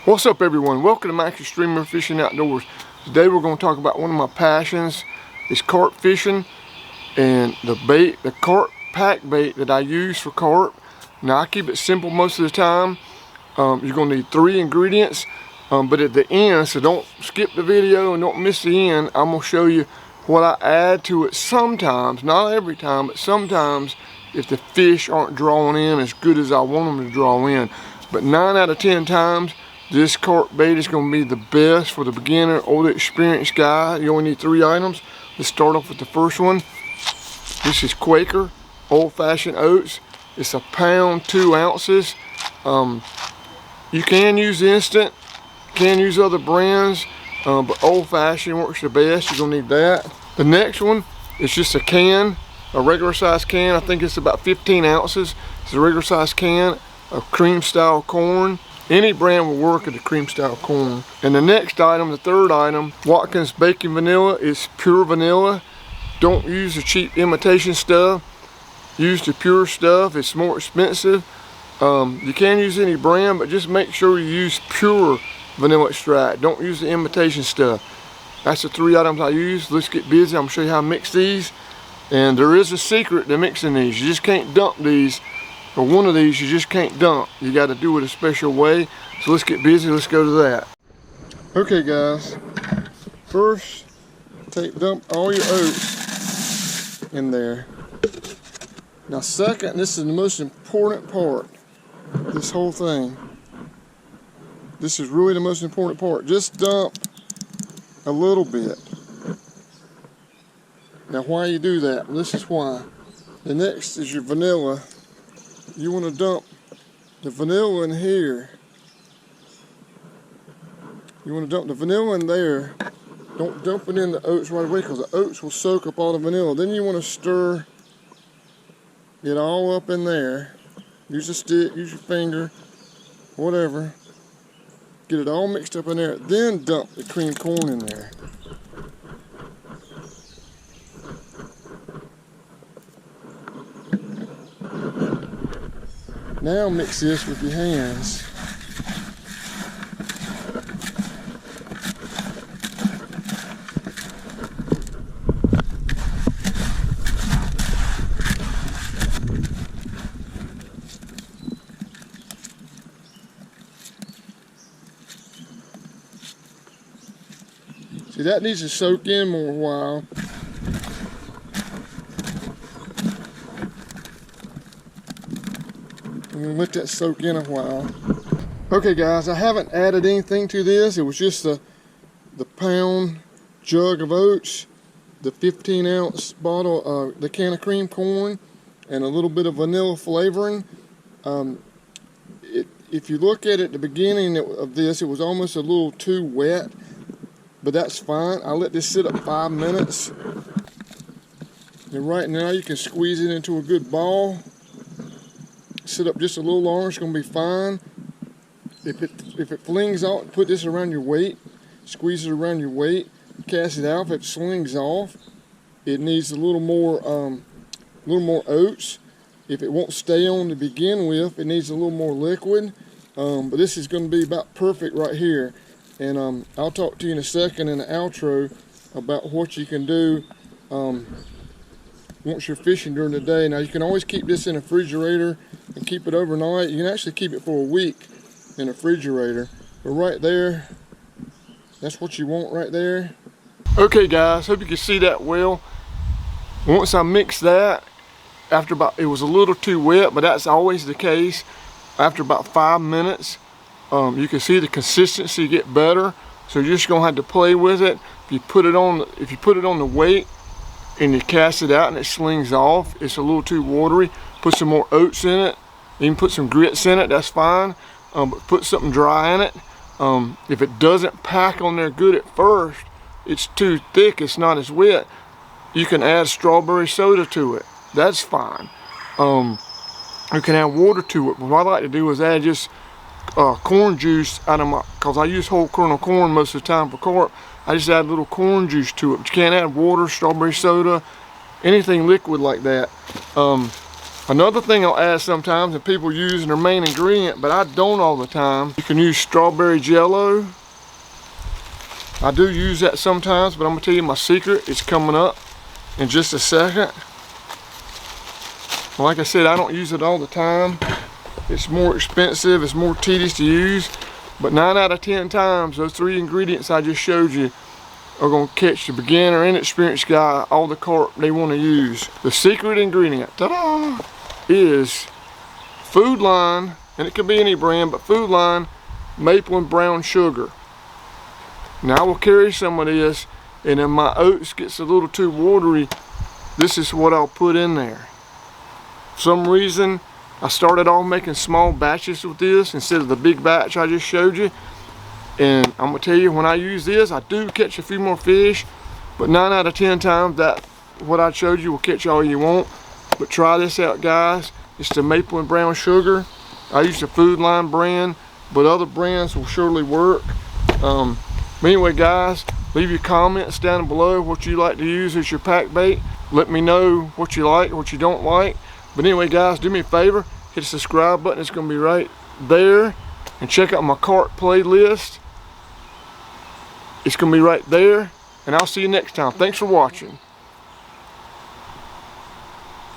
What's up, everyone? Welcome to Max Extreme Fishing Outdoors. Today we're going to talk about one of my passions. It's carp fishing, and the carp pack bait that I use for carp. Now I keep it simple most of the time. You're going to need 3 ingredients, but at the end, so don't skip the video and don't miss the end, I'm going to show you what I add to it sometimes, not every time, but sometimes if the fish aren't drawing in as good as I want them to draw in. But 9 out of 10 times, this carp bait is going to be the best for the beginner or the experienced guy. You only need 3 items. Let's start off with the first one. This is Quaker old-fashioned oats. It's a pound, 2 ounces. You can use instant, can use other brands, but old-fashioned works the best. You're going to need that. The next one is just a can, a regular size can. I think it's about 15 ounces. It's a regular size can of cream style corn. Any brand will work at the cream style corn. And the next item, the third item, Watkins baking vanilla, is pure vanilla. Don't use the cheap imitation stuff. Use the pure stuff. It's more expensive. You can use any brand, but just make sure you use pure vanilla extract. Don't use the imitation stuff. That's the 3 items I use. Let's get busy. I'm gonna show you how to mix these. And there is a secret to mixing these. You just can't dump these. For one of these, you just can't dump. You got to do it a special way. So let's get busy. Let's go to that. Okay, guys. First, dump all your oats in there. Now, second, this is the most important part. This whole thing. This is really the most important part. Just dump a little bit. Now, why you do that? This is why. The next is your vanilla. You want to dump the vanilla in here. You want to dump the vanilla in there. Don't dump it in the oats right away, because the oats will soak up all the vanilla. Then you want to stir it all up in there. Use a stick, use your finger, whatever. Get it all mixed up in there. Then dump the cream corn in there. Now mix this with your hands. See, that needs to soak in more a while. I'm gonna let that soak in a while. Okay, guys, I haven't added anything to this. It was just the pound jug of oats, the 15-ounce bottle, the can of cream corn, and a little bit of vanilla flavoring. If you look at it at the beginning of this, it was almost a little too wet, but that's fine. I'll let this sit up 5 minutes. And right now you can squeeze it into a good ball. Sit up just a little longer, it's going to be fine. If it flings off, put this around your weight, squeeze it around your weight, cast it out. If it slings off, it needs a little more oats. If it won't stay on to begin with, it needs a little more liquid. But this is going to be about perfect right here. And I'll talk to you in a second in the outro about what you can do once you're fishing during the day. Now, you can always keep this in a refrigerator and keep it overnight. You can actually keep it for a week in a refrigerator. But right there, that's what you want right there. Okay, guys, hope you can see that well. Once I mixed that, it was a little too wet, but that's always the case. After about 5 minutes, you can see the consistency get better. So you're just gonna have to play with it. If you put it on the weight and you cast it out and it slings off, it's a little too watery. Put some more oats in it. You can put some grits in it, that's fine. But put something dry in it. If it doesn't pack on there good at first, it's too thick, it's not as wet, you can add strawberry soda to it. That's fine. You can add water to it. But what I like to do is add just corn juice out of because I use whole kernel corn most of the time for carp. I just add a little corn juice to it. But you can't add water, strawberry soda, anything liquid like that. Another thing I'll add sometimes, and people use in their main ingredient, but I don't all the time, you can use strawberry jello. I do use that sometimes, but I'm gonna tell you my secret. It's coming up in just a second. Like I said, I don't use it all the time. It's more expensive, it's more tedious to use, but 9 out of 10 times, those 3 ingredients I just showed you are gonna catch the beginner and experienced guy all the carp they wanna use. The secret ingredient, ta-da, is Food Line, and it could be any brand, but Food Line maple and brown sugar. Now I will carry some of this, and if my oats gets a little too watery, this is what I'll put in there. For some reason, I started off making small batches with this instead of the big batch I just showed you. And I'm gonna tell you, when I use this, I do catch a few more fish, but 9 out of 10 times that what I showed you will catch all you want. But try this out, guys. It's the maple and brown sugar. I use the Food Line brand, but other brands will surely work. But anyway, guys, leave your comments down below what you like to use as your pack bait. Let me know what you like, what you don't like. But anyway, guys, do me a favor, hit the subscribe button. It's gonna be right there, and check out my carp playlist. It's gonna be right there, and I'll see you next time. Thanks for watching.